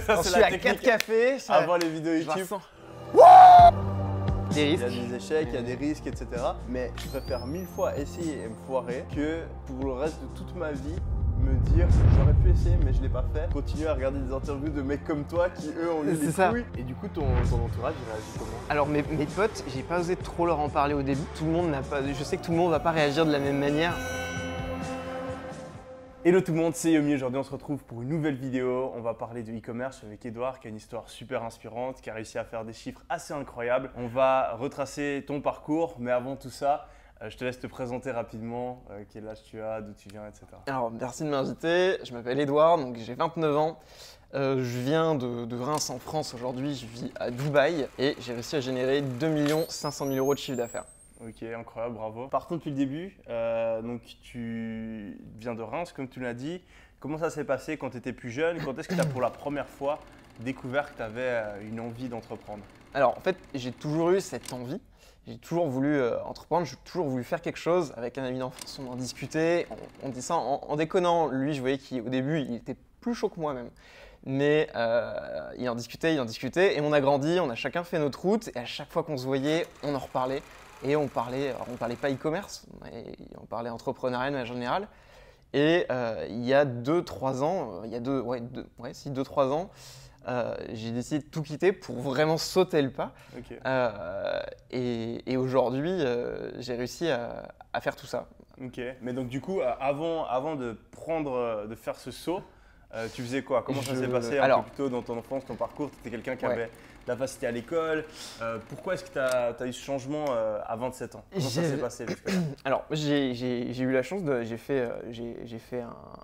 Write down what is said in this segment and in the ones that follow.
Ça, je suis à 4 cafés. Ça... Avant les vidéos YouTube. Des Il y a risques. des échecs, il y a des risques, etc. Mais je préfère 1000 fois essayer et me foirer que pour le reste de toute ma vie me dire j'aurais pu essayer mais je l'ai pas fait. Continuer à regarder des interviews de mecs comme toi qui eux ont eu des couilles. Et du coup ton entourage il réagit comment? Alors mes potes, j'ai pas osé trop leur en parler au début. Tout le monde n'a pas. Je sais que tout le monde va pas réagir de la même manière. Hello tout le monde, c'est Yomi. Aujourd'hui on se retrouve pour une nouvelle vidéo. On va parler de e-commerce avec Edouard qui a une histoire super inspirante, qui a réussi à faire des chiffres assez incroyables. On va retracer ton parcours, mais avant tout ça, je te laisse te présenter rapidement, quel âge tu as, d'où tu viens, etc. Alors merci de m'inviter, je m'appelle Edouard, donc j'ai 29 ans. Je viens de Reims en France aujourd'hui, je vis à Dubaï et j'ai réussi à générer 2 500 000 € de chiffre d'affaires. Ok, incroyable, bravo. Partons depuis le début. Donc tu viens de Reims, comme tu l'as dit. Comment ça s'est passé quand tu étais plus jeune? Quand est-ce que tu as pour la première fois découvert que tu avais une envie d'entreprendre? Alors en fait, j'ai toujours eu cette envie. J'ai toujours voulu entreprendre, j'ai toujours voulu faire quelque chose. Avec un ami d'enfance, on en discutait, on dit ça en déconnant. Lui, je voyais qu'au début, il était plus chaud que moi même. Mais il en discutait, et on a grandi, on a chacun fait notre route. Et à chaque fois qu'on se voyait, on en reparlait. Et on parlait pas e-commerce, on parlait entrepreneuriat de manière générale. Et il y a 2-3 ans, 2-3 ans, j'ai décidé de tout quitter pour vraiment sauter le pas. Okay. Et aujourd'hui, j'ai réussi à faire tout ça. Ok, mais donc du coup, avant de faire ce saut, tu faisais quoi? Comment ça s'est passé un peu plus tôt dans ton enfance, ton parcours? Tu étais quelqu'un qui avait de la facilité à l'école. Pourquoi est-ce que tu as eu ce changement à 27 ans? Comment ça s'est passé jusqu'à là? Alors, j'ai eu la chance j'ai fait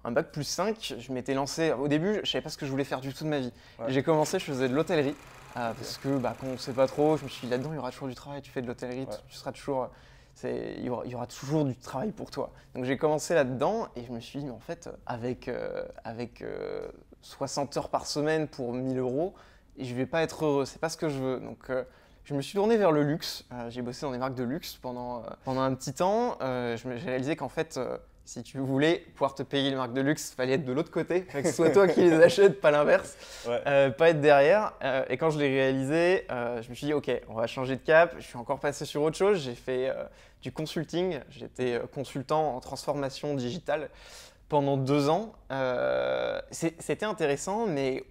un bac plus 5. Je m'étais lancé, au début, je ne savais pas ce que je voulais faire du tout de ma vie. Ouais. J'ai commencé, je faisais de l'hôtellerie. Parce que quand on ne sait pas trop, je me suis dit là-dedans, il y aura toujours du travail, tu fais de l'hôtellerie, tu seras toujours… Il y aura toujours du travail pour toi. Donc j'ai commencé là-dedans et je me suis dit, mais en fait, avec 60 heures par semaine pour 1 000 €, je ne vais pas être heureux, c'est pas ce que je veux. Donc je me suis tourné vers le luxe. J'ai bossé dans des marques de luxe pendant un petit temps. J'ai réalisé qu'en fait, si tu voulais pouvoir te payer les marques de luxe, il fallait être de l'autre côté, que ce soit toi qui les achètes, pas l'inverse, pas être derrière. Et quand je l'ai réalisé, je me suis dit, ok, on va changer de cap. Je suis encore passé sur autre chose. J'ai fait du consulting. J'étais consultant en transformation digitale pendant 2 ans. C'était intéressant, mais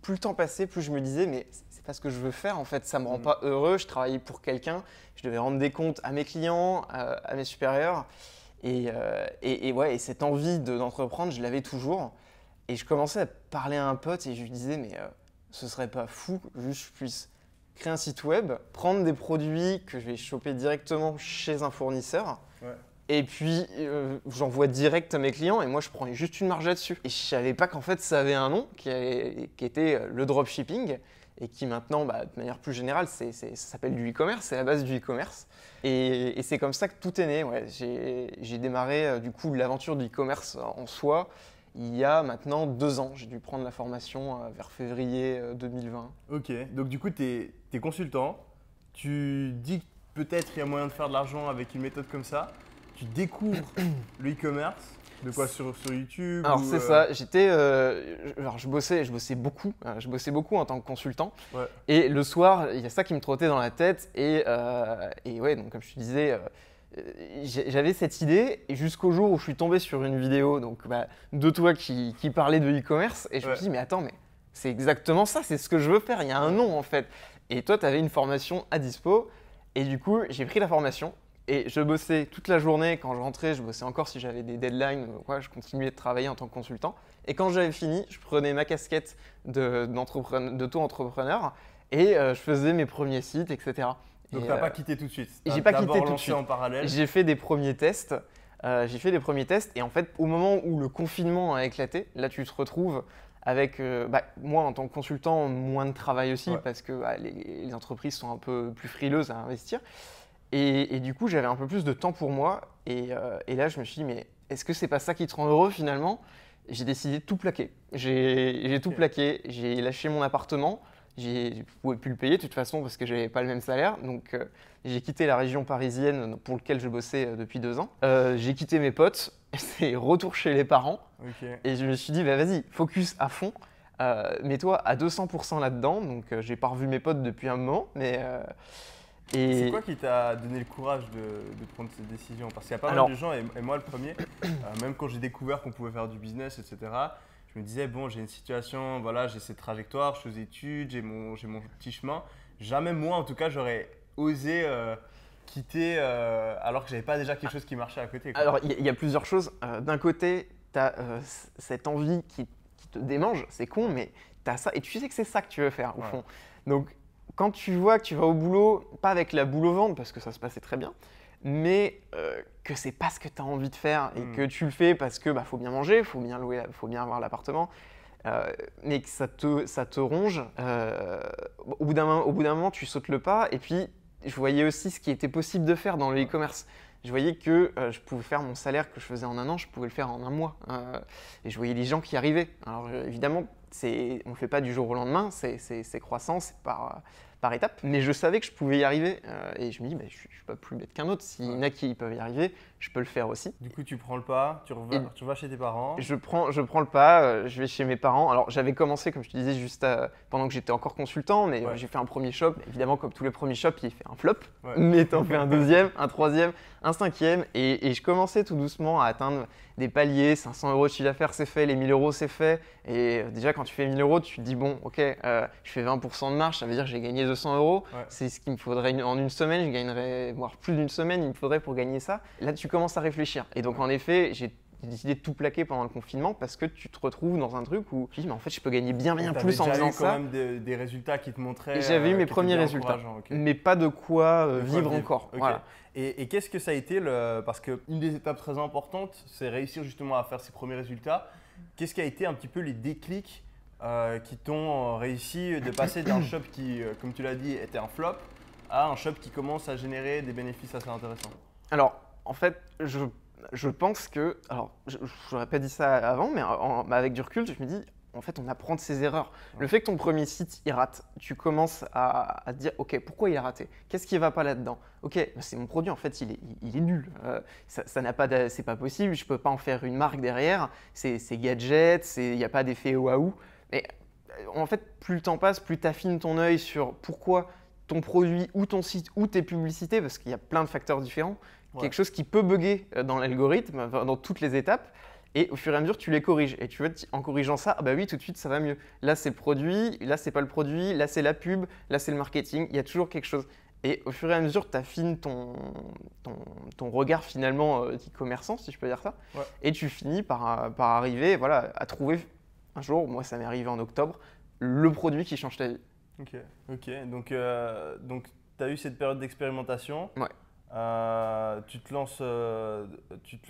plus le temps passait, plus je me disais, mais c'est pas ce que je veux faire. En fait, ça me rend pas heureux. Je travaillais pour quelqu'un. Je devais rendre des comptes à mes clients, à mes supérieurs. Et cette envie d'entreprendre, je l'avais toujours. Et je commençais à parler à un pote et je lui disais, mais ce serait pas fou que juste je puisse créer un site web, prendre des produits que je vais choper directement chez un fournisseur. Et puis, j'envoie direct à mes clients et moi, je prends juste une marge là-dessus. Et je savais pas qu'en fait, ça avait un nom qui était le dropshipping et qui maintenant, de manière plus générale, ça s'appelle du e-commerce, c'est la base du e-commerce. Et c'est comme ça que tout est né. Ouais. J'ai démarré du coup l'aventure du e-commerce en soi il y a maintenant 2 ans. J'ai dû prendre la formation vers février 2020. Ok, donc du coup, tu es consultant, tu dis que peut-être il y a moyen de faire de l'argent avec une méthode comme ça. Tu découvres le e-commerce, de quoi sur YouTube? Alors c'est ça, je bossais beaucoup en tant que consultant. Et le soir, il y a ça qui me trottait dans la tête. Et donc comme je te disais, j'avais cette idée et jusqu'au jour où je suis tombé sur une vidéo de toi qui parlait de e-commerce. Et je me suis dit, mais attends, mais c'est exactement ça, c'est ce que je veux faire, il y a un nom en fait. Et toi, tu avais une formation à dispo. Et du coup, j'ai pris la formation. Et je bossais toute la journée. Quand je rentrais, je bossais encore si j'avais des deadlines. Je continuais de travailler en tant que consultant. Et quand j'avais fini, je prenais ma casquette d'auto-entrepreneur et je faisais mes premiers sites, etc. Donc tu n'as pas quitté tout de suite? J'ai pas quitté tout de suite. En parallèle. J'ai fait des premiers tests. Et en fait, au moment où le confinement a éclaté, là tu te retrouves avec moi en tant que consultant, moins de travail aussi parce que les entreprises sont un peu plus frileuses à investir. Et du coup, j'avais un peu plus de temps pour moi. Et là, je me suis dit, mais est-ce que c'est pas ça qui te rend heureux finalement? J'ai décidé de tout plaquer. J'ai tout plaqué. J'ai lâché mon appartement. Je ne pouvais plus le payer de toute façon parce que je n'avais pas le même salaire. Donc, j'ai quitté la région parisienne pour laquelle je bossais depuis 2 ans. J'ai quitté mes potes c'est retour chez les parents. Ok. Et je me suis dit, bah, vas-y, focus à fond. Mets-toi à 200% là-dedans. Donc, j'ai pas revu mes potes depuis un moment. C'est quoi qui t'a donné le courage de prendre cette décision? Parce qu'il y a pas mal de gens, et moi le premier, même quand j'ai découvert qu'on pouvait faire du business, etc., je me disais, bon, j'ai une situation, voilà, j'ai cette trajectoire, je suis aux études, j'ai mon petit chemin. Jamais moi, en tout cas, j'aurais osé quitter alors que j'avais pas déjà quelque chose qui marchait à côté, quoi. Alors, il y a plusieurs choses. D'un côté, tu as cette envie qui te démange, c'est con, mais tu as ça et tu sais que c'est ça que tu veux faire au fond. Donc, quand tu vois que tu vas au boulot, pas avec la boule au ventre parce que ça se passait très bien, mais que c'est pas ce que tu as envie de faire et que tu le fais parce que faut bien manger, faut bien louer, faut bien avoir l'appartement, mais que ça te ronge. Au bout d'un moment, tu sautes le pas. Et puis, je voyais aussi ce qui était possible de faire dans le e-commerce. Je voyais que je pouvais faire mon salaire que je faisais en un an, je pouvais le faire en un mois. Et je voyais les gens qui arrivaient. Alors évidemment, on ne le fait pas du jour au lendemain, c'est croissant, c'est par étapes. Mais je savais que je pouvais y arriver. Et je me dis, je ne suis pas plus bête qu'un autre. S'il y en a qui peuvent y arriver, je peux le faire aussi. Du coup, tu prends le pas, tu vas chez tes parents. Je prends le pas, je vais chez mes parents. Alors j'avais commencé, comme je te disais, juste pendant que j'étais encore consultant, mais j'ai fait un premier shop. Évidemment, comme tous les premiers shops, il fait un flop. Mais t'en fais un deuxième, un troisième, un cinquième. Et je commençais tout doucement à atteindre des paliers. 500 € de chiffre d'affaires, c'est fait. Les 1000 € c'est fait. Et déjà, quand tu fais 1000 €, tu te dis, bon, ok, je fais 20% de marge, ça veut dire que j'ai gagné 200 €. C'est ce qu'il me faudrait en une semaine. Je gagnerais, voire plus d'une semaine, il me faudrait pour gagner ça. Là, tu commences à réfléchir. Et donc, en effet, j'ai décidé de tout plaquer pendant le confinement parce que tu te retrouves dans un truc où tu dis, mais en fait, je peux gagner bien plus en faisant ça. Tu avais quand même des résultats qui te montraient. J'avais eu mes premiers résultats, mais pas de quoi vivre encore. Okay. Voilà. Et qu'est-ce que ça a été parce qu'une des étapes très importantes, c'est réussir justement à faire ces premiers résultats. Qu'est-ce qui a été un petit peu les déclics qui t'ont réussi de passer d'un shop qui, comme tu l'as dit, était un flop à un shop qui commence à générer des bénéfices assez intéressants? Alors, en fait, je pense que, alors je n'aurais pas dit ça avant, mais avec du recul, je me dis, en fait, on apprend de ses erreurs. Le fait que ton premier site, il rate, tu commences à te dire, ok, pourquoi il a raté? Qu'est-ce qui ne va pas là-dedans? Ok, c'est mon produit, en fait, il est nul. Ça n'a pas, c'est pas possible, je ne peux pas en faire une marque derrière. C'est gadget, il n'y a pas d'effet waouh. Mais en fait, plus le temps passe, plus tu affines ton œil sur pourquoi ton produit ou ton site ou tes publicités, parce qu'il y a plein de facteurs différents, quelque chose qui peut bugger dans l'algorithme, dans toutes les étapes. Et au fur et à mesure, tu les corriges. Et tu vois, en corrigeant ça, ah bah oui, tout de suite, ça va mieux. Là, c'est le produit, là, c'est pas le produit, là, c'est la pub, là, c'est le marketing. Il y a toujours quelque chose. Et au fur et à mesure, tu affines ton regard finalement d'e-commerçant, si je peux dire ça. Et tu finis par arriver à trouver un jour, moi, ça m'est arrivé en octobre, le produit qui change ta vie. Ok. Donc tu as eu cette période d'expérimentation. Tu te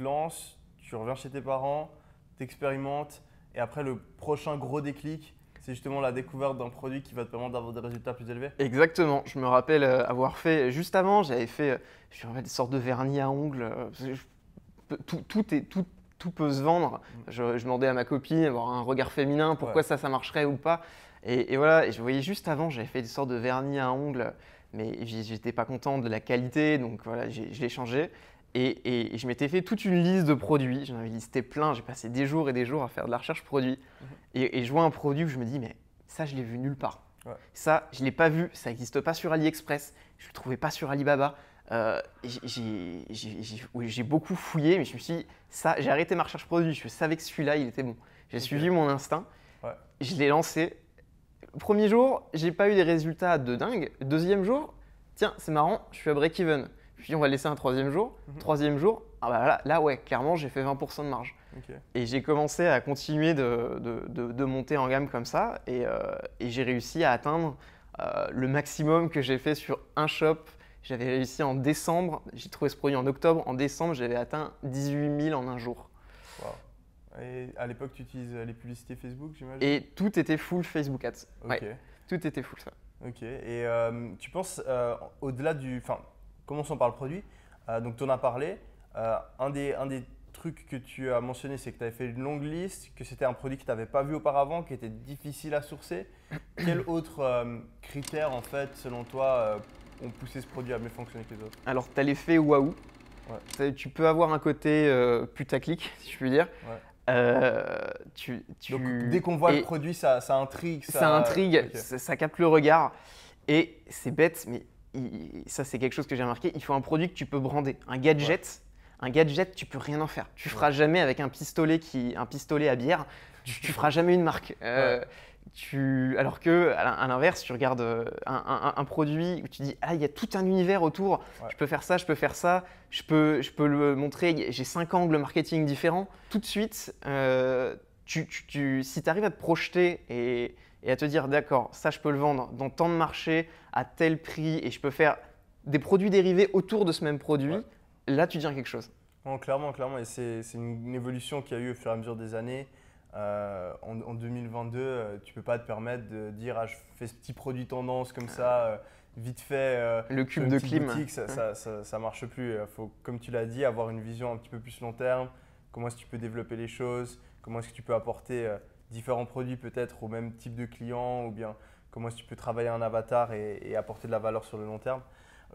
lances, tu reviens chez tes parents, tu expérimentes. Et après, le prochain gros déclic, c'est justement la découverte d'un produit qui va te permettre d'avoir des résultats plus élevés. Exactement. Je me rappelle avoir fait, juste avant, j'avais fait des sortes de vernis à ongles. Tout peut se vendre. Je demandais à ma copine d'avoir un regard féminin, pourquoi ça marcherait ou pas. Et voilà, et je voyais juste avant, j'avais fait des sortes de vernis à ongles, mais j'étais pas content de la qualité, donc voilà, je l'ai changé. Et je m'étais fait toute une liste de produits, j'en avais listé plein, j'ai passé des jours et des jours à faire de la recherche produit. Et je vois un produit où je me dis, mais ça, je l'ai vu nulle part. Ça, je ne l'ai pas vu, ça n'existe pas sur AliExpress, je ne le trouvais pas sur Alibaba. J'ai beaucoup fouillé, mais je me suis dit, ça, j'ai arrêté ma recherche produit, je savais que celui-là, il était bon. J'ai suivi mon instinct, je l'ai lancé. Premier jour, j'ai pas eu des résultats de dingue. Deuxième jour, tiens, c'est marrant, je suis à break-even. Puis on va laisser un troisième jour. Troisième jour, là ouais, clairement, j'ai fait 20% de marge. Et j'ai commencé à continuer de monter en gamme comme ça. Et j'ai réussi à atteindre le maximum que j'ai fait sur un shop. J'avais réussi en décembre, j'ai trouvé ce produit en octobre. En décembre, j'avais atteint 18 000 en un jour. Wow. Et à l'époque, tu utilises les publicités Facebook, j'imagine? Et tout était full Facebook Ads. Tout était full ça. Ok. Et tu penses, au-delà du… Enfin, commençons par le produit. Donc, tu en as parlé. Un des trucs que tu as mentionné, c'est que tu avais fait une longue liste, que c'était un produit que tu n'avais pas vu auparavant, qui était difficile à sourcer. Quel autre critère, en fait, selon toi, ont poussé ce produit à mieux fonctionner que les autres? Alors, tu as l'effet waouh. Tu peux avoir un côté putaclic, si je puis dire. Donc dès qu'on voit le produit, ça intrigue. Ça intrigue, ça capte le regard. Et c'est bête, mais ça c'est quelque chose que j'ai remarqué. Il faut un produit que tu peux brander. Un gadget, tu peux rien en faire. Tu feras jamais avec un pistolet à bière. Tu feras jamais une marque. Alors que, à l'inverse, tu regardes un produit où tu dis il y a tout un univers autour, je peux faire ça, je peux faire ça, je peux le montrer, j'ai 5 angles marketing différents. Tout de suite, si tu arrives à te projeter et à te dire d'accord, ça je peux le vendre dans tant de marchés, à tel prix, et je peux faire des produits dérivés autour de ce même produit, là tu deviens quelque chose. Non, clairement, et c'est une évolution qui a eu au fur et à mesure des années. En 2022, tu peux pas te permettre de dire je fais ce petit produit tendance comme ça, vite fait. Le cube de clim. Boutique, ça marche plus. Il faut, comme tu l'as dit, avoir une vision un petit peu plus long terme. Comment est-ce que tu peux développer les choses? Comment est-ce que tu peux apporter différents produits peut-être au même type de client? Ou bien comment est-ce que tu peux travailler un avatar et apporter de la valeur sur le long terme?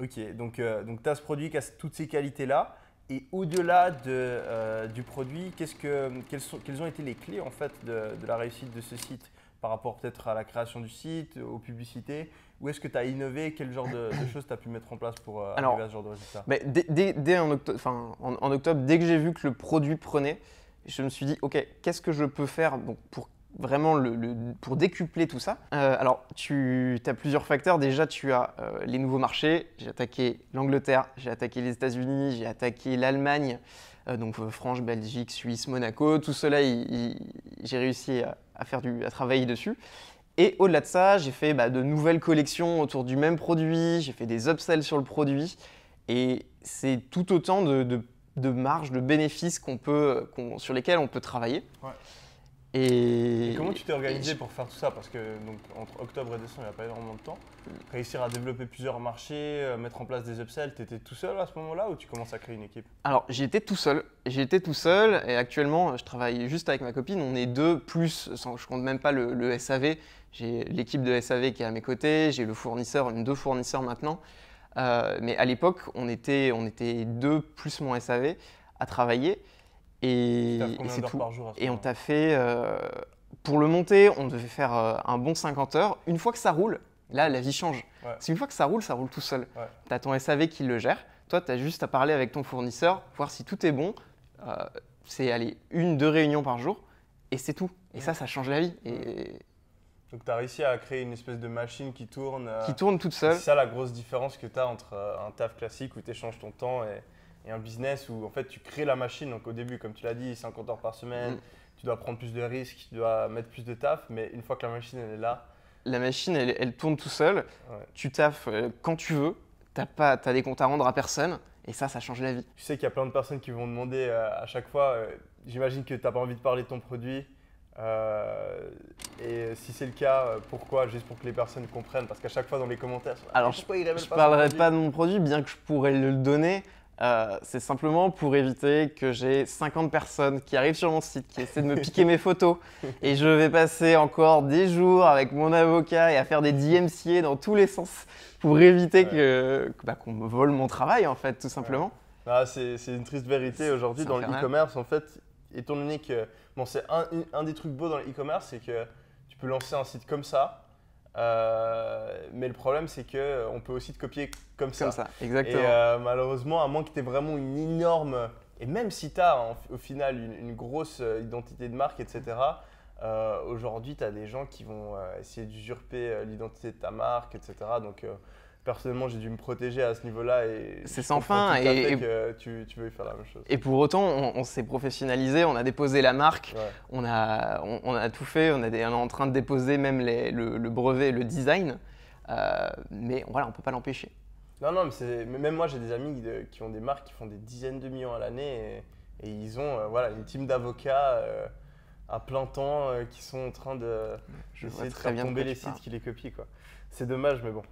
Ok, donc tu as ce produit qui a toutes ces qualités-là. Et au-delà du produit, quelles ont été les clés en fait de la réussite de ce site par rapport peut-être à la création du site, aux publicités? Où est-ce que tu as innové? Quel genre de choses tu as pu mettre en place pour arriver à ce genre de résultat? Dès en octobre, dès que j'ai vu que le produit prenait, je me suis dit ok, qu'est-ce que je peux faire donc, pour vraiment pour décupler tout ça. Alors, tu as plusieurs facteurs. Déjà, tu as les nouveaux marchés. J'ai attaqué l'Angleterre, j'ai attaqué les États-Unis, j'ai attaqué l'Allemagne, donc France, Belgique, Suisse, Monaco. Tout cela, j'ai réussi à travailler dessus. Et au-delà de ça, j'ai fait de nouvelles collections autour du même produit. J'ai fait des upsells sur le produit. Et c'est tout autant de marges, de bénéfices sur lesquels on peut travailler. Et comment tu t'es organisé pour faire tout ça? Parce que donc, entre octobre et décembre, il n'y a pas énormément de temps. Réussir à développer plusieurs marchés, mettre en place des upsells, tu étais tout seul à ce moment-là ou tu commences à créer une équipe? Alors, j'étais tout seul et actuellement, je travaille juste avec ma copine. On est deux, plus, je ne compte même pas le SAV. J'ai l'équipe de SAV qui est à mes côtés, j'ai le fournisseur, deux fournisseurs maintenant. Mais à l'époque, on était deux plus mon SAV à travailler. Et c'est tout. Par jour et on t'a fait, pour le monter, on devait faire un bon 50 heures. Une fois que ça roule, là, la vie change. Parce qu'une fois que ça roule tout seul. Tu as ton SAV qui le gère. Toi, tu as juste à parler avec ton fournisseur, voir si tout est bon. C'est aller 1-2 réunions par jour et c'est tout. Et ça change la vie. Donc, tu as réussi à créer une espèce de machine qui tourne. Qui tourne toute seule. C'est ça la grosse différence que tu as entre un taf classique où tu échanges ton temps et un business où en fait tu crées la machine. Donc au début, comme tu l'as dit, 50 heures par semaine, tu dois prendre plus de risques, tu dois mettre plus de taf, mais une fois que la machine elle est là… La machine elle tourne tout seul, tu taffes quand tu veux, t'as des comptes à rendre à personne et ça change la vie. Tu sais qu'il y a plein de personnes qui vont demander à chaque fois, j'imagine que tu n'as pas envie de parler de ton produit. Et si c'est le cas, pourquoi? Juste pour que les personnes comprennent, parce qu'à chaque fois dans les commentaires, alors je ne parlerai pas de mon produit, bien que je pourrais le donner. C'est simplement pour éviter que j'ai 50 personnes qui arrivent sur mon site, qui essaient de me piquer mes photos et je vais passer encore des jours avec mon avocat et à faire des DMCA dans tous les sens pour éviter qu'on me vole mon travail en fait, tout simplement. C'est une triste vérité aujourd'hui dans le e-commerce en fait, étant donné que c'est un des trucs beaux dans le e-commerce, c'est que tu peux lancer un site comme ça. Mais le problème, c'est qu'on peut aussi te copier comme ça. Exactement. Et malheureusement, à moins que tu aies vraiment une énorme… Et même si tu as au final une grosse identité de marque, etc., aujourd'hui, tu as des gens qui vont essayer d'usurper l'identité de ta marque, etc. Donc, personnellement, j'ai dû me protéger à ce niveau-là. C'est sans fin. Et que tu veux faire la même chose. Et pour autant, on s'est professionnalisé, on a déposé la marque, on a tout fait, on est en train de déposer même le brevet, le design. Mais voilà, on ne peut pas l'empêcher. Non, mais même moi, j'ai des amis qui ont des marques qui font des dizaines de millions à l'année et ils ont une team d'avocats à plein temps qui sont en train d'essayer de faire tomber les sites qui les copient, quoi. C'est dommage, mais bon,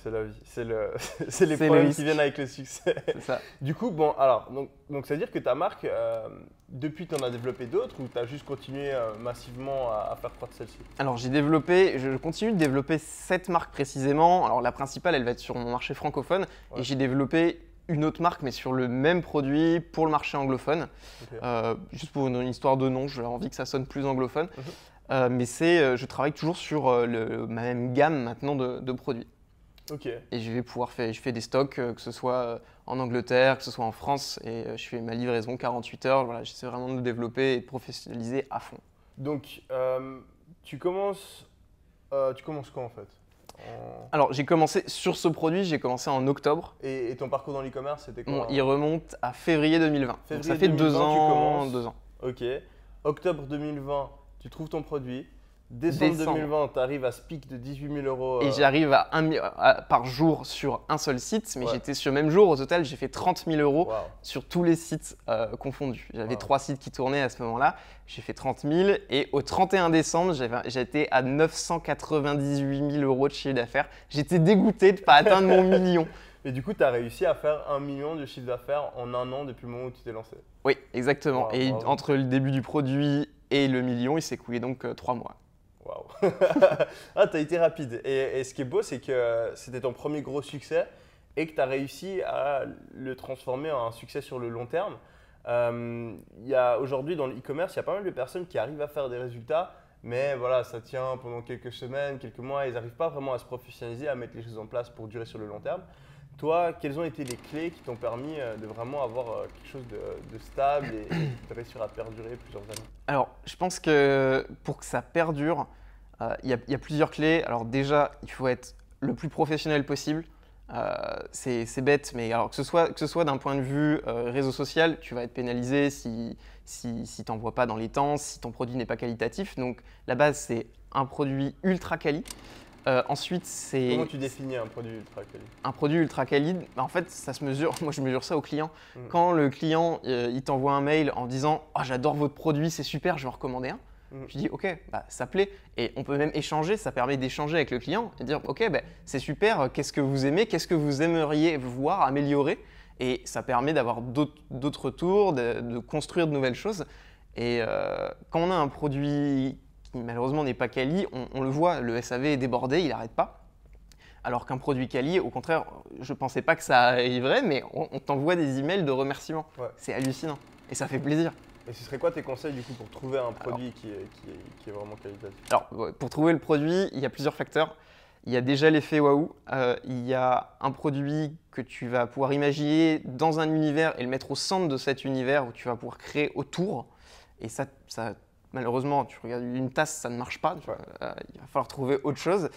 c'est la vie. C'est les problèmes qui viennent avec le succès. C'est ça. Du coup, bon, alors, donc ça veut dire que ta marque, depuis, tu en as développé d'autres ou tu as juste continué massivement à faire croître celle-ci? Alors, je continue de développer cette marque précisément. Alors, la principale, elle va être sur mon marché francophone et j'ai développé une autre marque, mais sur le même produit pour le marché anglophone. Ok. Juste pour une histoire de nom, j'ai envie que ça sonne plus anglophone. Mhm. Mais je travaille toujours sur ma même gamme maintenant de produits. Ok. Et je vais pouvoir faire, je fais des stocks, que ce soit en Angleterre, que ce soit en France, et je fais ma livraison 48 heures. Voilà, j'essaie vraiment de me développer et de professionnaliser à fond. Donc, tu commences quand en fait? Alors, j'ai commencé sur ce produit, j'ai commencé en octobre. Et ton parcours dans l'e-commerce, c'était quoi? Bon, il remonte à février 2020. Donc, Février ça fait 2020, 2 ans. tu commences. 2 ans. Ok. Octobre 2020, tu trouves ton produit. Décembre 2020, tu arrives à ce pic de 18 000 euros. Et j'arrive par jour sur un seul site, mais Ouais. j'étais sur le même jour. Au total, j'ai fait 30 000 euros Waouh. sur tous les sites confondus. J'avais Wow. 3 sites qui tournaient à ce moment-là. J'ai fait 30 000 et au 31 décembre, j'étais à 998 000 euros de chiffre d'affaires. J'étais dégoûté de ne pas atteindre mon million. Et du coup, tu as réussi à faire 1 million de chiffre d'affaires en un an depuis le moment où tu t'es lancé. Oui, exactement. Wow, Et bravo. entre le début du produit et le million, il s'est écoulé donc 3 mois. Waouh. Ah, tu as été rapide. Et ce qui est beau, c'est que c'était ton premier gros succès et que tu as réussi à le transformer en un succès sur le long terme. Aujourd'hui, dans le e-commerce, il y a pas mal de personnes qui arrivent à faire des résultats, mais voilà, ça tient pendant quelques semaines, quelques mois. Ils n'arrivent pas vraiment à se professionnaliser, à mettre les choses en place pour durer sur le long terme. Toi, quelles ont été les clés qui t'ont permis de vraiment avoir quelque chose de stable et de réussir à perdurer plusieurs années? Alors, je pense que pour que ça perdure, il y a plusieurs clés. Alors déjà, il faut être le plus professionnel possible. C'est bête, mais alors que ce soit d'un point de vue réseau social, tu vas être pénalisé si tu n'envoies pas dans les temps, si ton produit n'est pas qualitatif. Donc la base, c'est un produit ultra quali. Ensuite, c'est Comment tu définis un produit ultra quali? un produit ultra quali. En fait, ça se mesure. Moi, je mesure ça au client. Mm. Quand le client il t'envoie un mail en disant « Oh, j'adore votre produit, c'est super, je vais en recommander un », je dis « Ok, bah, ça plaît ». Et on peut même échanger, ça permet d'échanger avec le client et dire « Ok, bah, c'est super, qu'est-ce que vous aimez, qu'est-ce que vous aimeriez voir améliorer ?» Et ça permet d'avoir d'autres retours, de construire de nouvelles choses. Et quand on a un produit qui malheureusement n'est pas quali, on le voit, le SAV est débordé, il n'arrête pas. Alors qu'un produit quali, au contraire, je ne pensais pas que ça arriverait, mais on t'envoie des emails de remerciements. Ouais. C'est hallucinant et ça fait plaisir. Et ce serait quoi tes conseils du coup pour trouver un produit qui est vraiment qualitatif? Alors, pour trouver le produit, il y a plusieurs facteurs. Il y a déjà l'effet waouh. Il y a un produit que tu vas pouvoir imaginer dans un univers et le mettre au centre de cet univers où tu vas pouvoir créer autour. Et ça malheureusement, tu regardes une tasse, ça ne marche pas. Ouais. Il va falloir trouver autre chose.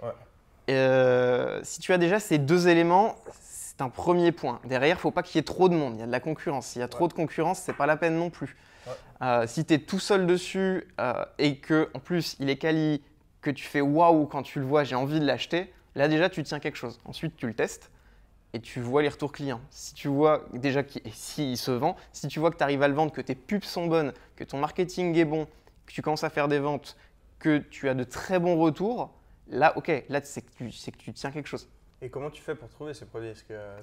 Ouais. Si tu as déjà ces deux éléments, c'est un premier point. Derrière, il ne faut pas qu'il y ait trop de monde. Il y a de la concurrence. S'il y a trop de concurrence, ce n'est pas la peine non plus. Ouais. Si tu es tout seul dessus et qu'en plus il est quali, que tu fais waouh quand tu le vois, j'ai envie de l'acheter, là déjà tu tiens quelque chose. Ensuite, tu le testes et tu vois les retours clients. Si tu vois déjà s'il se vend, si tu vois que tu arrives à le vendre, que tes pubs sont bonnes, que ton marketing est bon, que tu commences à faire des ventes, que tu as de très bons retours, là, ok, là c'est que tu tiens quelque chose. Et comment tu fais pour trouver ces produits?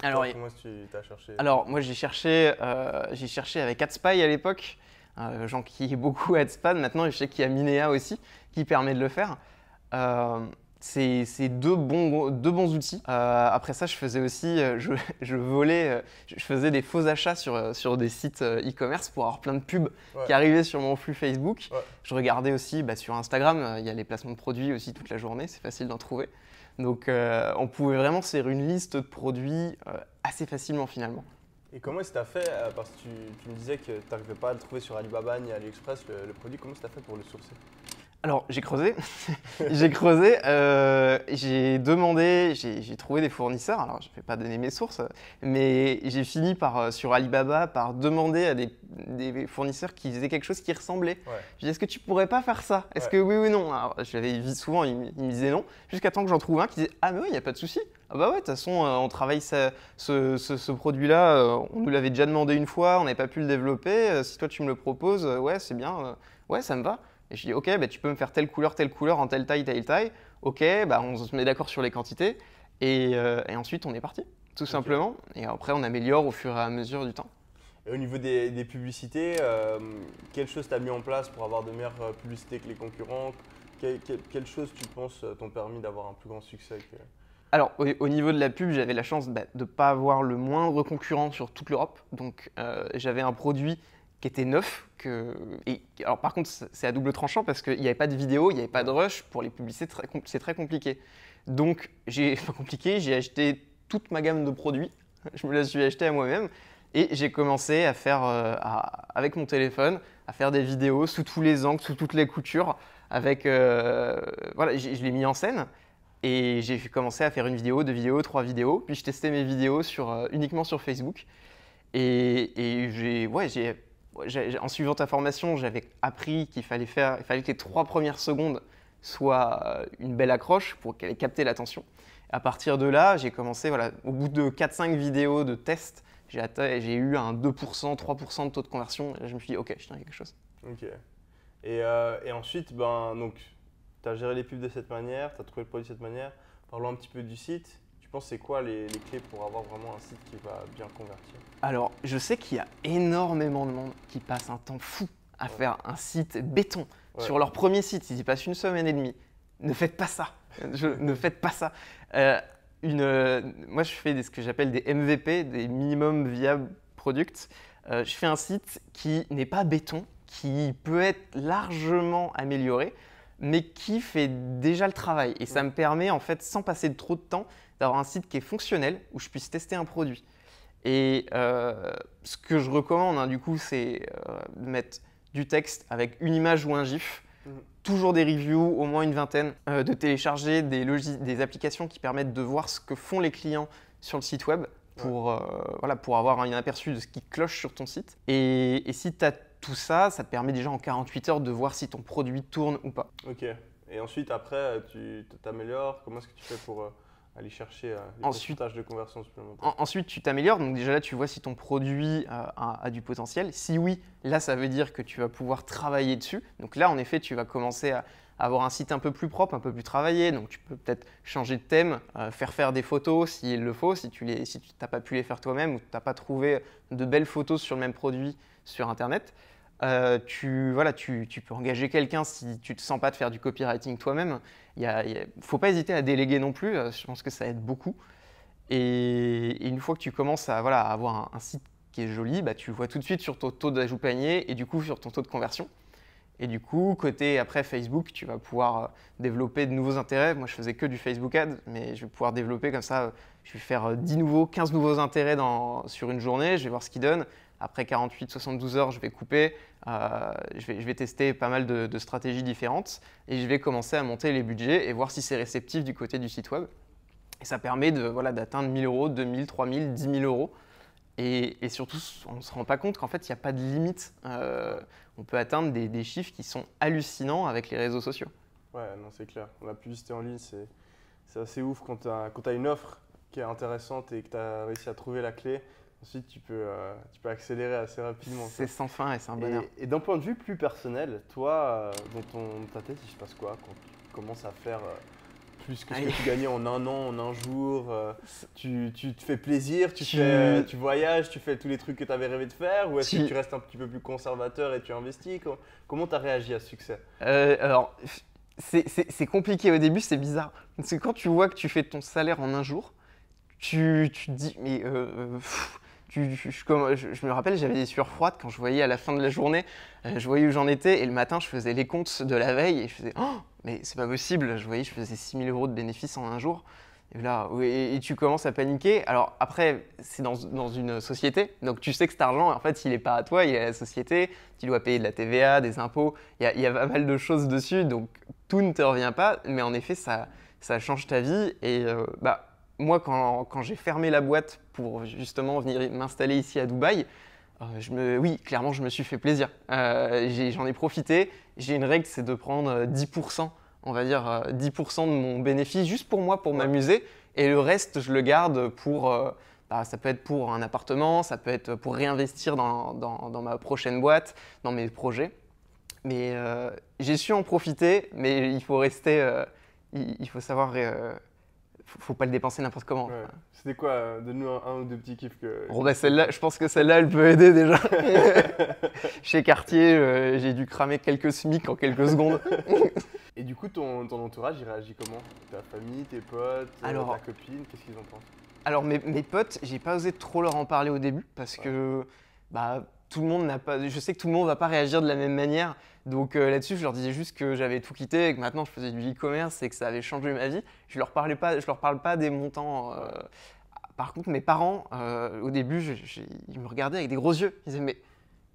Alors, comment est-ce que tu as cherché? Alors, moi, j'ai cherché avec AdSpy à l'époque, gens qui est beaucoup AdSpy. Maintenant, je sais qu'il y a Minea aussi qui permet de le faire. C'est deux bons outils. Après ça, je faisais aussi, je volais, je faisais des faux achats sur des sites e-commerce pour avoir plein de pubs qui arrivaient sur mon flux Facebook. Ouais. Je regardais aussi sur Instagram, il y a les placements de produits aussi toute la journée, c'est facile d'en trouver. Donc, on pouvait vraiment se faire une liste de produits assez facilement finalement. Et comment est-ce que tu as fait? Parce que tu me disais que tu n'arrivais pas à le trouver sur Alibaba ni AliExpress, le produit. Comment est-ce que tu as fait pour le sourcer? Alors, j'ai creusé, j'ai demandé, j'ai trouvé des fournisseurs. Alors, je ne vais pas donner mes sources, mais j'ai fini sur Alibaba par demander à des fournisseurs qui faisaient quelque chose qui ressemblait. Ouais. Je dis, est-ce que tu pourrais pas faire ça? Est-ce que oui ou non? Alors, je l'avais vu souvent, ils me disaient non, jusqu'à temps que j'en trouve un qui disait, ah mais oui, il n'y a pas de souci. Ah bah ouais, de toute façon, on travaille ce produit-là, on nous l'avait déjà demandé une fois, on n'avait pas pu le développer. Si toi tu me le proposes, ouais, c'est bien, ouais, ça me va. Et je dis, ok, bah, tu peux me faire telle couleur, en telle taille. Ok, bah, on se met d'accord sur les quantités. Et ensuite, on est parti, tout simplement. Et après, on améliore au fur et à mesure du temps. Et au niveau des publicités, quelles choses tu as mis en place pour avoir de meilleures publicités que les concurrents? Quelles choses tu penses t'ont permis d'avoir un plus grand succès Alors, au niveau de la pub, j'avais la chance de ne pas avoir le moindre concurrent sur toute l'Europe. Donc, j'avais un produit qui était neuf. Alors, par contre, c'est à double tranchant parce qu'il n'y avait pas de vidéo, il n'y avait pas de rush. Pour les publicités, c'est très compliqué. Donc, j'ai acheté toute ma gamme de produits. Je me la suis acheté à moi-même. Et j'ai commencé à faire, avec mon téléphone, à faire des vidéos sous tous les angles, sous toutes les coutures. Voilà, je l'ai mis en scène. Et j'ai commencé à faire une vidéo, deux vidéos, trois vidéos. Puis je testais mes vidéos uniquement sur Facebook. Et en suivant ta formation, j'avais appris qu'il fallait que les 3 premières secondes soient une belle accroche pour qu'elle ait capté l'attention. À partir de là, j'ai commencé, voilà, au bout de 4-5 vidéos de test, j'ai eu un 2%, 3% de taux de conversion. Et je me suis dit, ok, je tiens quelque chose. Ok. Et ensuite, donc, tu as géré les pubs de cette manière, tu as trouvé le produit de cette manière. Parlons un petit peu du site. Tu penses c'est quoi les clés pour avoir vraiment un site qui va bien convertir? Alors, je sais qu'il y a énormément de monde qui passe un temps fou à faire un site béton. Ouais. Sur leur premier site, ils y passent une semaine et demie. Ne faites pas ça. Ne faites pas ça. Moi, je fais ce que j'appelle des MVP, des minimum viable products. Je fais un site qui n'est pas béton, qui peut être largement amélioré, mais qui fait déjà le travail. Et ça me permet, en fait, sans passer trop de temps, d'avoir un site qui est fonctionnel, où je puisse tester un produit. Et ce que je recommande, du coup, c'est de mettre du texte avec une image ou un GIF, toujours des reviews, au moins une vingtaine, de télécharger des applications qui permettent de voir ce que font les clients sur le site web pour avoir un aperçu de ce qui cloche sur ton site. Et si tu as tout ça, ça te permet déjà en 48 heures de voir si ton produit tourne ou pas. Ok. Et ensuite, après, tu t'améliores. Comment est-ce que tu fais pour aller chercher les pourcentages de conversion supplémentaires? Ensuite, tu t'améliores. Donc déjà là, tu vois si ton produit a du potentiel. Si oui, là, ça veut dire que tu vas pouvoir travailler dessus. Donc là, en effet, tu vas commencer à avoir un site un peu plus propre, un peu plus travaillé. Donc tu peux peut-être changer de thème, faire des photos s'il le faut, si tu n'as pas pu les faire toi-même ou tu n'as pas trouvé de belles photos sur le même produit sur Internet. Tu peux engager quelqu'un si tu ne te sens pas de faire du copywriting toi-même. Il ne faut pas hésiter à déléguer non plus, je pense que ça aide beaucoup. Et une fois que tu commences à avoir un site qui est joli, tu le vois tout de suite sur ton taux d'ajout panier et du coup sur ton taux de conversion. Et du coup, côté après Facebook, tu vas pouvoir développer de nouveaux intérêts. Moi, je faisais que du Facebook Ads, mais je vais pouvoir développer comme ça. Je vais faire 10 nouveaux, 15 nouveaux intérêts sur une journée, je vais voir ce qu'ils donnent. Après 48-72 heures, je vais couper, je vais tester pas mal de stratégies différentes et je vais commencer à monter les budgets et voir si c'est réceptif du côté du site web. Et ça permet d'atteindre 1 000 euros, 2 000, 3 000, 10 000 euros. Et surtout, on ne se rend pas compte qu'en fait, il n'y a pas de limite. On peut atteindre des chiffres qui sont hallucinants avec les réseaux sociaux. Ouais, non, c'est clair. La publicité en ligne, c'est assez ouf quand tu as une offre qui est intéressante et que tu as réussi à trouver la clé. Ensuite, tu peux accélérer assez rapidement. C'est sans fin et c'est un bonheur. Et d'un point de vue plus personnel, toi, dans ta tête, il se passe quoi quand tu commences à faire plus que ce que tu gagnais en un an, en un jour? Tu te fais plaisir, tu voyages, tu fais tous les trucs que tu avais rêvé de faire? Ou est-ce que tu restes un petit peu plus conservateur et tu investis? Comment tu as réagi à ce succès? Alors, c'est compliqué au début, c'est bizarre. Parce que quand tu vois que tu fais ton salaire en un jour, tu te dis, mais je me rappelle, j'avais des sueurs froides quand je voyais à la fin de la journée, je voyais où j'en étais et le matin, je faisais les comptes de la veille et je faisais « Oh, mais c'est pas possible !» Je voyais, je faisais 6 000 euros de bénéfices en un jour. Et là, et tu commences à paniquer. Alors après, c'est dans une société, donc tu sais que cet argent, en fait, il n'est pas à toi, il est à la société. Tu dois payer de la TVA, des impôts, il y a pas mal de choses dessus, donc tout ne te revient pas. Mais en effet, ça change ta vie et moi, quand j'ai fermé la boîte pour justement venir m'installer ici à Dubaï, oui, clairement, je me suis fait plaisir. J'en ai profité. J'ai une règle, c'est de prendre 10%, on va dire 10% de mon bénéfice juste pour moi, pour m'amuser. Et le reste, je le garde pour… ça peut être pour un appartement, ça peut être pour réinvestir dans ma prochaine boîte, dans mes projets. Mais j'ai su en profiter, mais il faut rester… il faut savoir… faut pas le dépenser n'importe comment. Ouais. C'était quoi? Donne-nous un ou deux petits kiffs que. Bon, bah celle-là, je pense que celle-là, elle peut aider déjà. Chez Cartier, j'ai dû cramer quelques SMIC en quelques secondes. Et du coup, ton entourage, il réagit comment? Ta famille, tes potes, Alors, ta copine, qu'est-ce qu'ils en pensent? alors mes potes, j'ai pas osé trop leur en parler au début parce que bah, tout le monde n'a pas. Je sais que tout le monde va pas réagir de la même manière. Donc là-dessus, je leur disais juste que j'avais tout quitté et que maintenant je faisais du e-commerce et que ça avait changé ma vie. Je leur parle pas des montants. Par contre, mes parents, au début, ils me regardaient avec des gros yeux. Ils disaient, mais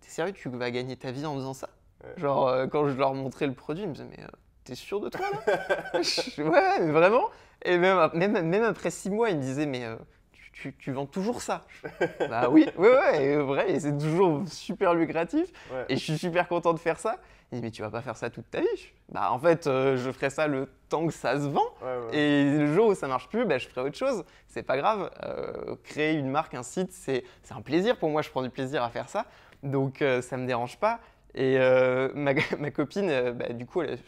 t'es sérieux, tu vas gagner ta vie en faisant ça? Ouais. Genre, quand je leur montrais le produit, ils me disaient, mais t'es sûr de toi là? Ouais, mais vraiment. Et même après 6 mois, ils me disaient, mais tu vends toujours ça? Bah oui, ouais, et vrai, et c'est toujours super lucratif. Ouais. Et je suis super content de faire ça. Il dit, mais tu vas pas faire ça toute ta vie? Bah en fait, je ferai ça le temps que ça se vend. Ouais. Et le jour où ça marche plus, bah, je ferai autre chose. C'est pas grave. Créer une marque, un site, c'est un plaisir pour moi. Je prends du plaisir à faire ça. Donc ça me dérange pas. Et ma copine, bah, du coup, elle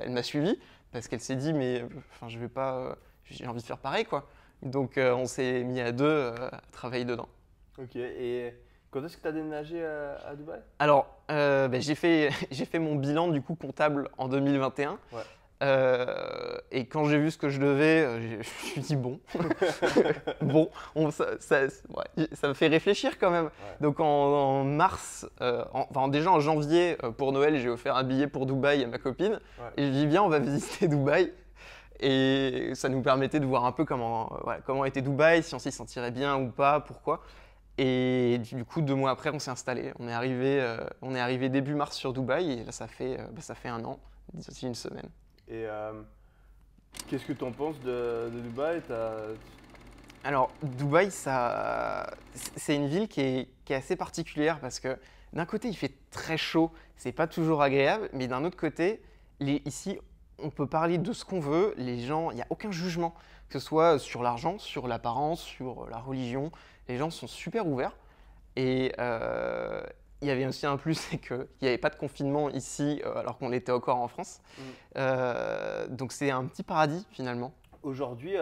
m'a suivi parce qu'elle s'est dit, mais je vais pas, j'ai envie de faire pareil, quoi. Donc on s'est mis à deux à travailler dedans. Ok, et quand est-ce que tu as déménagé à Dubaï? Alors, bah, j'ai fait mon bilan du coup comptable en 2021. Ouais. Et quand j'ai vu ce que je devais, je me suis dit bon, bon, ça me fait réfléchir quand même. Ouais. Donc en mars, déjà en janvier, pour Noël, j'ai offert un billet pour Dubaï à ma copine. Ouais. Et je dis viens, on va visiter Dubaï. Et ça nous permettait de voir un peu comment était Dubaï, si on s'y sentirait bien ou pas, pourquoi. Et du coup, 2 mois après, on s'est installé. On est arrivé début mars sur Dubaï et là, ça fait 1 an, d'ici une semaine. Et qu'est-ce que tu en penses de Dubaï? Alors, Dubaï, c'est une ville qui est assez particulière parce que d'un côté, il fait très chaud, c'est pas toujours agréable, mais d'un autre côté, ici, on peut parler de ce qu'on veut, les gens, il n'y a aucun jugement, que ce soit sur l'argent, sur l'apparence, sur la religion, les gens sont super ouverts. Et il y avait aussi un plus, c'est qu'il n'y avait pas de confinement ici alors qu'on était encore en France. Donc c'est un petit paradis finalement. Aujourd'hui,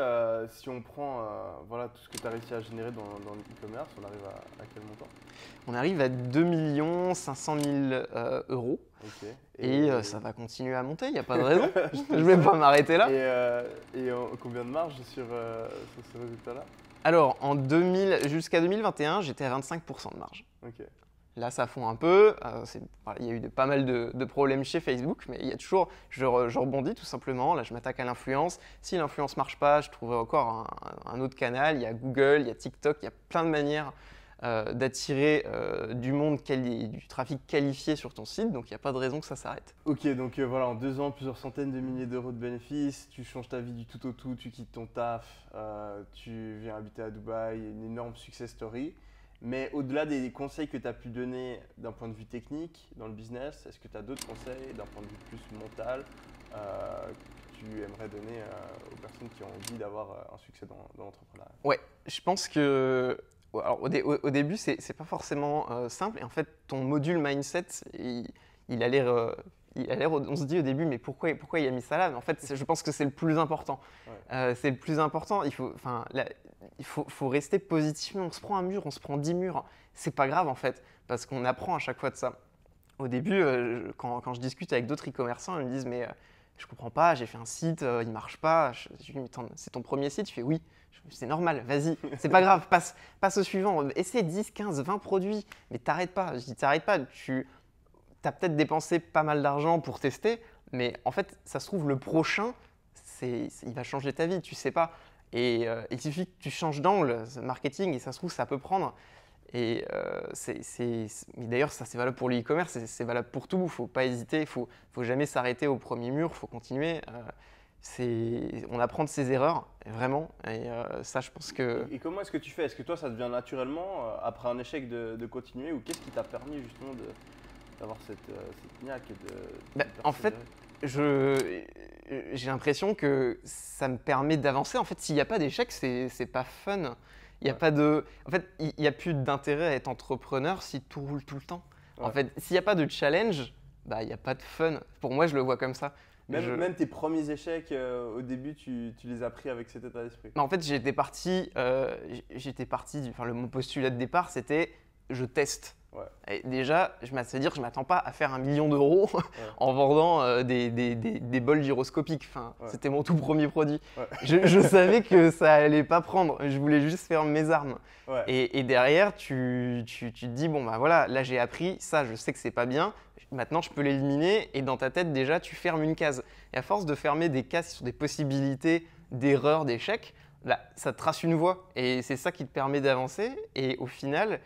si on prend voilà, tout ce que tu as réussi à générer dans le e-commerce, on arrive à quel montant? On arrive à 2 500 000 euros. Okay. Et ça va continuer à monter, il n'y a pas de raison. Je ne vais pas m'arrêter là. Et combien de marge sur ce résultat-là? Alors, jusqu'à 2021, j'étais à 25% de marge. Okay. Là, ça fond un peu. Il y a eu pas mal de problèmes chez Facebook, mais il y a toujours. Je rebondis tout simplement. Là, je m'attaque à l'influence. Si l'influence ne marche pas, je trouverai encore un autre canal. Il y a Google, il y a TikTok, il y a plein de manières d'attirer du trafic qualifié sur ton site. Donc, il n'y a pas de raison que ça s'arrête. Ok, donc voilà, en 2 ans, plusieurs centaines de milliers d'euros de bénéfices. Tu changes ta vie du tout au tout. Tu quittes ton taf. Tu viens habiter à Dubaï. Une énorme success story. Mais au-delà des conseils que tu as pu donner d'un point de vue technique dans le business, est-ce que tu as d'autres conseils d'un point de vue plus mental que tu aimerais donner aux personnes qui ont envie d'avoir un succès dans l'entrepreneuriat? Ouais, je pense que alors, au début, c'est pas forcément simple. Et en fait, ton module mindset, il a l'air… on se dit au début, mais pourquoi il a mis ça là? Mais en fait, je pense que c'est le plus important. Ouais. C'est le plus important. Il faut rester positif. On se prend un mur, on se prend 10 murs. C'est pas grave en fait, parce qu'on apprend à chaque fois de ça. Au début, quand je discute avec d'autres e-commerçants, ils me disent mais je comprends pas, j'ai fait un site, il marche pas. Je dis mais c'est ton premier site? Je fais oui. C'est normal, vas-y, c'est pas grave, passe au suivant. Essaie 10, 15, 20 produits, mais t'arrêtes pas. Je dis t'arrêtes pas. Tu as peut-être dépensé pas mal d'argent pour tester, mais en fait, ça se trouve, le prochain, il va changer ta vie, tu sais pas. Et il suffit que tu changes d'angle, marketing, et ça se trouve, ça peut prendre. Et d'ailleurs, ça c'est valable pour le e-commerce, c'est valable pour tout. Il ne faut pas hésiter, il ne faut jamais s'arrêter au premier mur, il faut continuer. On apprend de ses erreurs, vraiment. Et ça, je pense que… Et comment est-ce que tu fais? Est-ce que toi, ça devient naturellement, après un échec, de continuer? Ou qu'est-ce qui t'a permis justement d'avoir cette niaque et de en fait, j'ai l'impression que ça me permet d'avancer. En fait, s'il n'y a pas d'échec, c'est pas fun. Il y a pas de… En fait, il n'y a plus d'intérêt à être entrepreneur si tout roule tout le temps. Ouais. En fait, s'il n'y a pas de challenge, bah, il n'y a pas de fun. Pour moi, je le vois comme ça. Même tes premiers échecs au début, tu les as pris avec cet état d'esprit. En fait, mon postulat de départ, c'était je teste. Ouais. Et déjà, c'est-à-dire que je ne m'attends pas à faire 1 million d'euros en vendant des bols gyroscopiques. Enfin, C'était mon tout premier produit. Ouais. Je savais que ça allait pas prendre. Je voulais juste faire mes armes. Ouais. Et derrière, tu te dis, bon, bah voilà, là j'ai appris, ça je sais que c'est pas bien. Maintenant, je peux l'éliminer. Et dans ta tête, déjà, tu fermes une case. Et à force de fermer des cases sur des possibilités d'erreurs, d'échecs, là, ça te trace une voie. Et c'est ça qui te permet d'avancer. Et au final,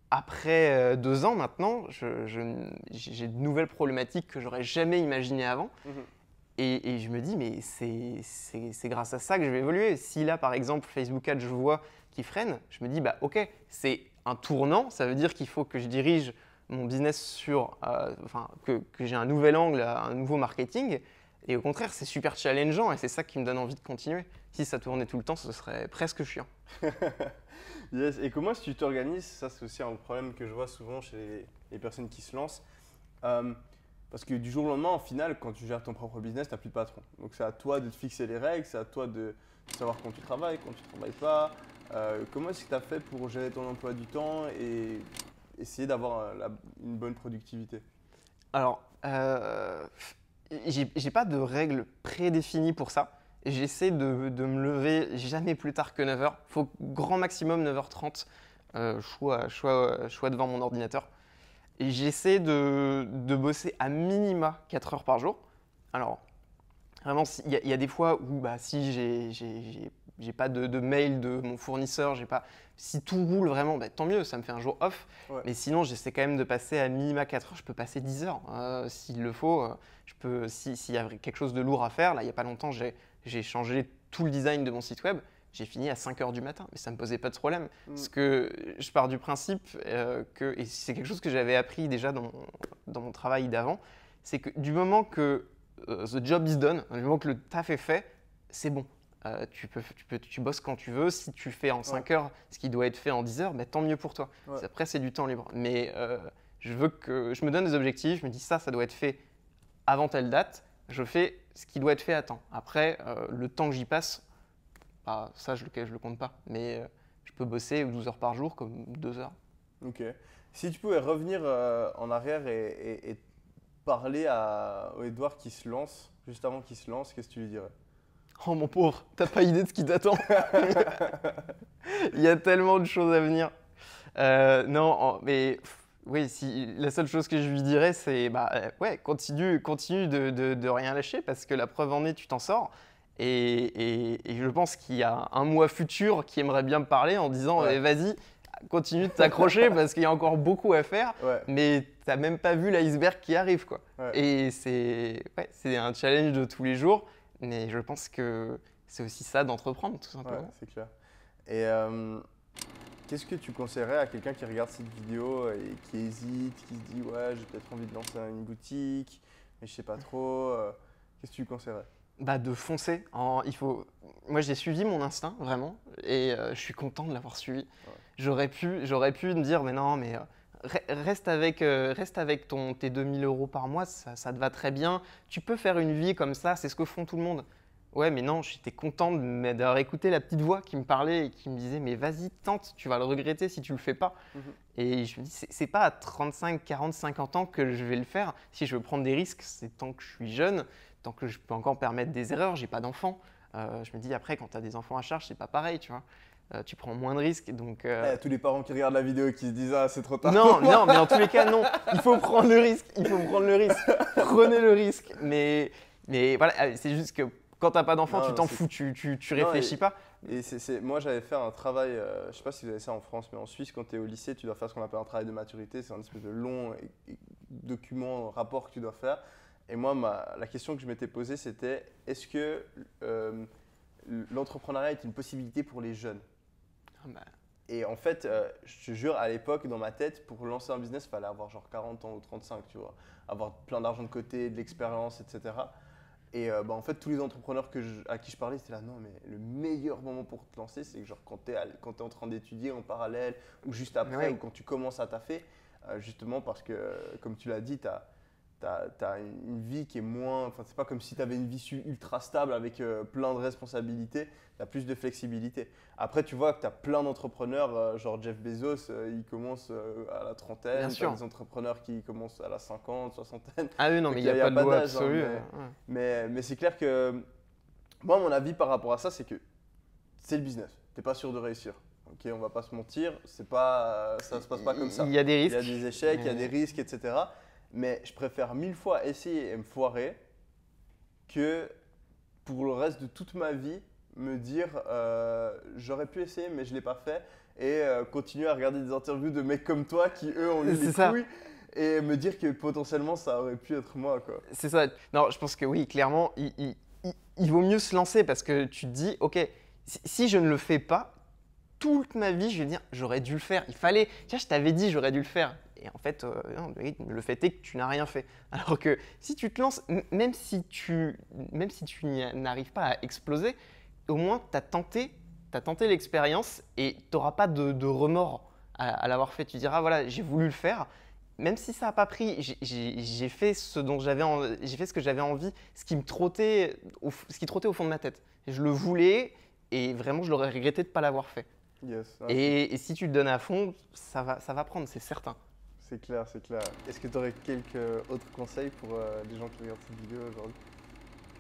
après 2 ans maintenant, j'ai de nouvelles problématiques que j'aurais jamais imaginées avant. Et je me dis, mais c'est grâce à ça que je vais évoluer. Si là, par exemple, Facebook Ads, je vois qu'il freine, je me dis, bah ok, c'est un tournant. Ça veut dire qu'il faut que je dirige mon business sur, que j'ai un nouvel angle, un nouveau marketing. Et au contraire, c'est super challengeant et c'est ça qui me donne envie de continuer. Si ça tournait tout le temps, ce serait presque chiant. Yes. Et comment est-ce que tu t'organises? Ça, c'est aussi un problème que je vois souvent chez les personnes qui se lancent. Parce que du jour au lendemain, au final, quand tu gères ton propre business, tu n'as plus de patron. Donc c'est à toi de te fixer les règles, c'est à toi de savoir quand tu travailles pas. Comment est-ce que tu as fait pour gérer ton emploi du temps et essayer d'avoir une bonne productivité? Alors, j'ai pas de règles prédéfinies pour ça. J'essaie de me lever jamais plus tard que 9h. Il faut grand maximum 9h30, je sois devant mon ordinateur. Et j'essaie de bosser à minima 4 heures par jour. Alors, vraiment, il y a des fois où si j'ai pas de mail de mon fournisseur, si tout roule vraiment, tant mieux, ça me fait un jour off. Ouais. Mais sinon, j'essaie quand même de passer à minima 4 heures. Je peux passer 10 heures s'il le faut. S'il y a quelque chose de lourd à faire, là, il n'y a pas longtemps, j'ai changé tout le design de mon site web. J'ai fini à 5 heures du matin, mais ça ne me posait pas de problème. Parce que je pars du principe et c'est quelque chose que j'avais appris déjà dans mon travail d'avant, c'est que du moment que the job is done, du moment que le taf est fait, c'est bon. Tu bosses quand tu veux. Si tu fais en 5 heures ce qui doit être fait en 10 heures, tant mieux pour toi. Ouais. Après, c'est du temps libre. Mais je me donne des objectifs, je me dis ça doit être fait avant telle date. Je fais ce qui doit être fait à temps. Après, le temps que j'y passe, ça, je le compte pas. Mais je peux bosser 12 heures par jour comme 2 heures. Ok. Si tu pouvais revenir en arrière et parler à Edouard qui se lance, juste avant qu'il se lance, qu'est-ce que tu lui dirais? Oh mon pauvre, t'as pas idée de ce qui t'attend. Il y a tellement de choses à venir. Mais oui, la seule chose que je lui dirais, c'est continue de rien lâcher parce que la preuve en est, tu t'en sors. Et je pense qu'il y a un moi futur qui aimerait bien me parler en disant vas-y, continue de t'accrocher parce qu'il y a encore beaucoup à faire, mais t'as même pas vu l'iceberg qui arrive, quoi. Ouais. Et c'est un challenge de tous les jours, mais je pense que c'est aussi ça d'entreprendre, tout simplement. Ouais, c'est clair. Et qu'est-ce que tu conseillerais à quelqu'un qui regarde cette vidéo et qui hésite, qui se dit ouais, j'ai peut-être envie de lancer une boutique, mais je sais pas trop. Qu'est-ce que tu lui conseillerais? De foncer. Moi, j'ai suivi mon instinct, vraiment, et je suis content de l'avoir suivi. Ouais. J'aurais pu me dire, mais non, mais reste avec tes 2000 euros par mois, ça te va très bien. Tu peux faire une vie comme ça, c'est ce que font tout le monde. Ouais, mais non, j'étais content d'avoir écouté la petite voix qui me parlait et qui me disait, mais vas-y, tente, tu vas le regretter si tu le fais pas. Et je me dis, c'est pas à 35, 40, 50 ans que je vais le faire. Si je veux prendre des risques, c'est tant que je suis jeune, tant que je peux encore me permettre des erreurs, j'ai pas d'enfants. Je me dis, après, quand tu as des enfants à charge, c'est pas pareil, tu vois. Tu prends moins de risques. Donc, Il y a tous les parents qui regardent la vidéo et qui se disent ah, c'est trop tard. Non, mais en tous les cas, non. Il faut prendre le risque. Prenez le risque. Mais voilà, c'est juste que quand tu n'as pas d'enfant, tu t'en fous, tu réfléchis pas. Et moi, j'avais fait un travail, je ne sais pas si vous avez ça en France, mais en Suisse, quand tu es au lycée, tu dois faire ce qu'on appelle un travail de maturité. C'est un espèce de long document, rapport que tu dois faire. Et moi, la question que je m'étais posée, c'était est-ce que l'entrepreneuriat est une possibilité pour les jeunes? Et en fait, je te jure, à l'époque, dans ma tête, pour lancer un business, il fallait avoir genre 40 ans ou 35, tu vois. Avoir plein d'argent de côté, de l'expérience, etc. Et en fait, tous les entrepreneurs à qui je parlais, c'était là, non, mais le meilleur moment pour te lancer, c'est que genre quand tu es en train d'étudier en parallèle, ou juste après, ou quand tu commences à taffer, justement parce que, comme tu l'as dit, tu as t'as une vie qui est moins. Enfin, c'est pas comme si tu avais une vie ultra stable avec plein de responsabilités. Tu as plus de flexibilité. Après, tu vois que tu as plein d'entrepreneurs, genre Jeff Bezos, il commence à la trentaine. Bien sûr. T'as des entrepreneurs qui commencent à la 50, soixantaine. Ah oui, non, mais il n'y Donc, a pas de loi d'âge, hein, absolue. mais c'est clair que moi, mon avis par rapport à ça, c'est que c'est le business. Tu n'es pas sûr de réussir. Ok, on va pas se mentir, ça se passe pas comme ça. Il y a des Il risques. y a des échecs, il y a des risques, etc. Mais je préfère 1000 fois essayer et me foirer que pour le reste de toute ma vie me dire j'aurais pu essayer mais je l'ai pas fait et continuer à regarder des interviews de mecs comme toi qui eux ont eu les couilles et me dire que potentiellement ça aurait pu être moi quoi. C'est ça. Non, je pense que oui, clairement, il vaut mieux se lancer parce que tu te dis, ok, si je ne le fais pas, toute ma vie, je vais dire, j'aurais dû le faire. Il fallait, tiens, je t'avais dit, j'aurais dû le faire. Et en fait, non, le fait est que tu n'as rien fait. Alors que si tu te lances, même si tu n'arrives pas à exploser, au moins tu as tenté l'expérience et tu n'auras pas de remords à l'avoir fait. Tu diras, voilà, j'ai voulu le faire. Même si ça n'a pas pris, j'ai fait ce dont j'ai fait ce que j'avais envie, ce qui trottait au fond de ma tête. Je le voulais et vraiment je l'aurais regretté de ne pas l'avoir fait. Yes, Et si tu te donnes à fond, ça va prendre, c'est certain. C'est clair, c'est clair. Est-ce que tu aurais quelques autres conseils pour les gens qui regardent cette vidéo aujourd'hui?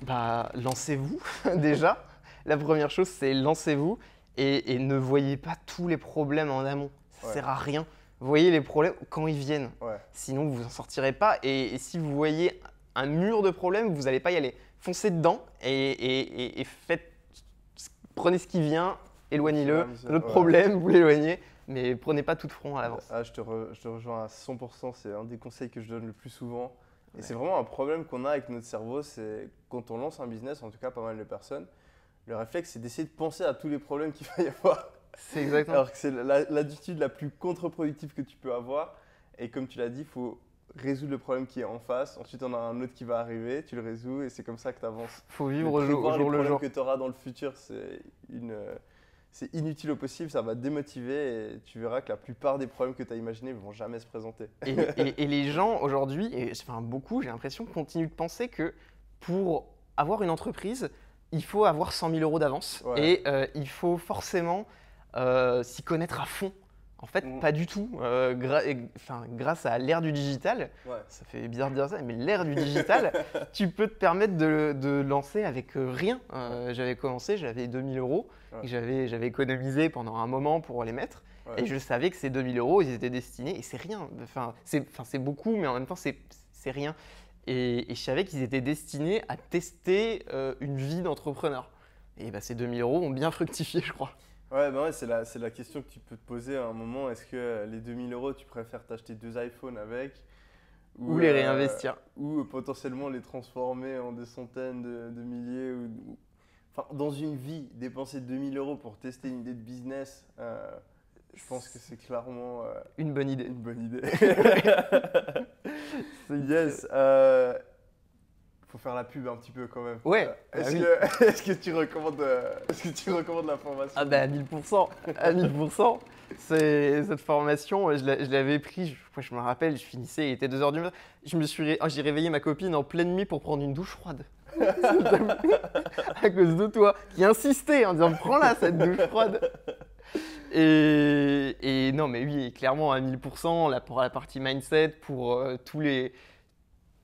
Bah, lancez-vous déjà. La première chose, c'est lancez-vous et ne voyez pas tous les problèmes en amont. Ça ne sert à rien. Voyez les problèmes quand ils viennent. Sinon, vous n'en sortirez pas. Et si vous voyez un mur de problèmes, vous n'allez pas y aller. Foncez dedans et prenez ce qui vient, éloignez-le. Notre problème, vous l'éloignez. Mais prenez pas tout de front à l'avance. Ah, je te rejoins à 100%. C'est un des conseils que je donne le plus souvent. Et c'est vraiment un problème qu'on a avec notre cerveau. C'est quand on lance un business, en tout cas pas mal de personnes, le réflexe, c'est d'essayer de penser à tous les problèmes qu'il va y avoir. C'est exactement. Alors que c'est l'attitude la plus contre-productive que tu peux avoir. Et comme tu l'as dit, il faut résoudre le problème qui est en face. Ensuite, on a un autre qui va arriver, tu le résous et c'est comme ça que tu avances. Il faut vivre au jour le jour. Les problèmes que tu auras dans le futur, c'est inutile au possible, ça va te démotiver et tu verras que la plupart des problèmes que tu as imaginés ne vont jamais se présenter. Et les gens aujourd'hui, enfin beaucoup, j'ai l'impression, continuent de penser que pour avoir une entreprise, il faut avoir 100 000 euros d'avance et il faut forcément s'y connaître à fond. En fait, pas du tout. Grâce à l'ère du digital, ça fait bizarre de dire ça, mais l'ère du digital, tu peux te permettre de lancer avec rien. J'avais commencé, j'avais 2000 euros que j'avais économisé pendant un moment pour les mettre. Et je savais que ces 2000 euros, ils étaient destinés, et c'est rien. C'est beaucoup, mais en même temps, c'est rien. Et je savais qu'ils étaient destinés à tester une vie d'entrepreneur. Et bah, ces 2000 euros ont bien fructifié, je crois. C'est la question que tu peux te poser à un moment. Est-ce que les 2000 euros, tu préfères t'acheter 2 iPhones avec ou les réinvestir ou potentiellement les transformer en des centaines de milliers Enfin, dans une vie, dépenser 2000 euros pour tester une idée de business, je pense que c'est clairement une bonne idée. Une bonne idée. Yes. Faut faire la pub un petit peu quand même. Ouais. Est-ce que tu recommandes la formation? Ah bah à 1000%. À 1000%. Cette formation, je l'avais pris, je me rappelle, je finissais, il était 2h du matin. J'ai réveillé ma copine en pleine nuit pour prendre une douche froide. À cause de toi, qui insistait en disant prends-la cette douche froide. Et non, mais oui, clairement à 1000%, là, pour la partie mindset, pour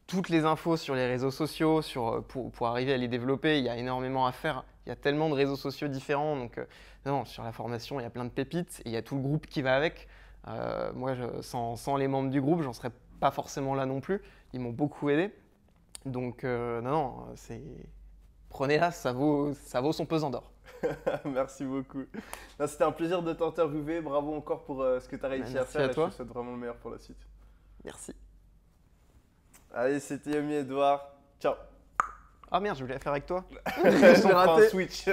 toutes les infos sur les réseaux sociaux, pour arriver à les développer, il y a énormément à faire. Il y a tellement de réseaux sociaux différents. Donc, non, sur la formation, il y a plein de pépites et il y a tout le groupe qui va avec. Moi, sans les membres du groupe, j'en serais pas forcément là non plus. Ils m'ont beaucoup aidé. Donc, prenez-la, ça vaut son pesant d'or. Merci beaucoup. C'était un plaisir de t'interviewer. Bravo encore pour ce que tu as réussi à faire. Et je te souhaite vraiment le meilleur pour la suite. Merci. Allez, c'était Yomi Edouard. Ciao. Ah merde, je voulais la faire avec toi. Je t'ai raté. Un switch.